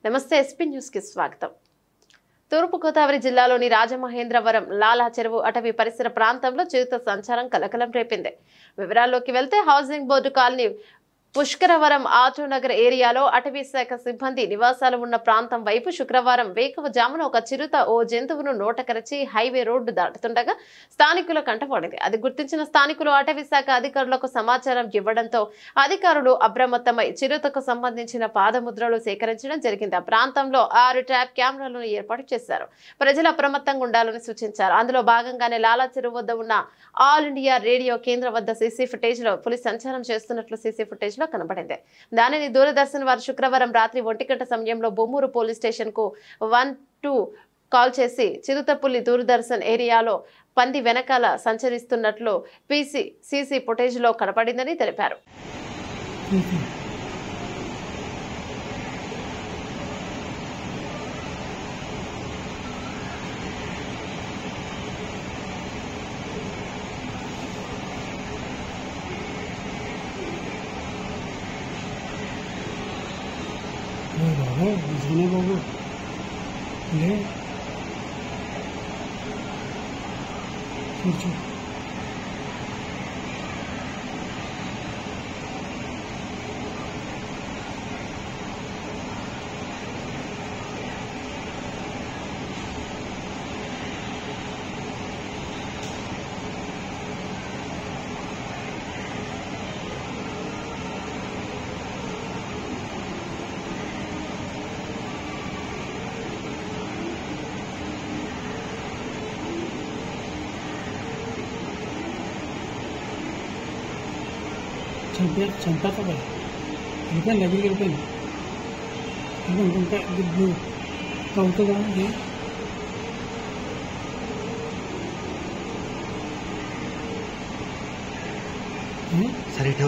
నమస్తే SP news కి స్వాగతం. తూర్పు గోదావరి జిల్లాలోని రాజమహేంద్రవరం లాలా చెరువు అటవీ పరిసర ప్రాంతంలో చిరుత సంచారం కలకలం రేపింది. వివరాల్లోకి వెళ్తే హౌసింగ్ బోర్డు కాలనీ పుష్కరవరం ఆటోనగర్ ఏరియాలో అటవీ శాఖ సిబ్బంది నివాసాలు ఉన్న ప్రాంతం వైపు శుక్రవారం వేకువజామున ఒక చిరుత ఓ జంతువును నోటకరచి హైవే రోడ్డు దాటుతుండగా స్థానికుల కంటపడింది. అది గుర్తించిన స్థానికులు అటవీ శాఖ అధికారులకు సమాచారం ఇవ్వడంతో అధికారులు అప్రమత్తమై చిరుతకు సంబంధించిన పాదముద్రలు సేకరించడం జరిగింది. ఆ ప్రాంతంలో 6 ట్రాప్ కెమెరాలను ఏర్పాటు చేశారు. ప్రజలు అప్రమత్తంగా ఉండాలని సూచించారు. అందులో భాగంగానే లాలా చెరువు వద్ద ఉన్న ఆల్ ఇండియా రేడియో కేంద్రం వద్ద సీసీ ఫుటేజ్ లో పులి సంచారం చేస్తున్నట్లు సీసీ ఫుటేజ్ కనబడింది. దానిని దూరదర్శన్ వారు శుక్రవారం రాత్రి 1 గంట సమయంలో బొమ్మూరు పోలీస్ స్టేషన్ కు 112 కాల్ చేసి చిరుతపులి దూరదర్శన్ ఏరియాలో పంది వెనకాల సంచరిస్తున్నట్లు సీసీ ఫుటేజ్ లో కనబడిందని తెలిపారు. बाबू सुनो बाबू ले चुप चंपा तो रुपये लगे रुपये उनका तो सर इटा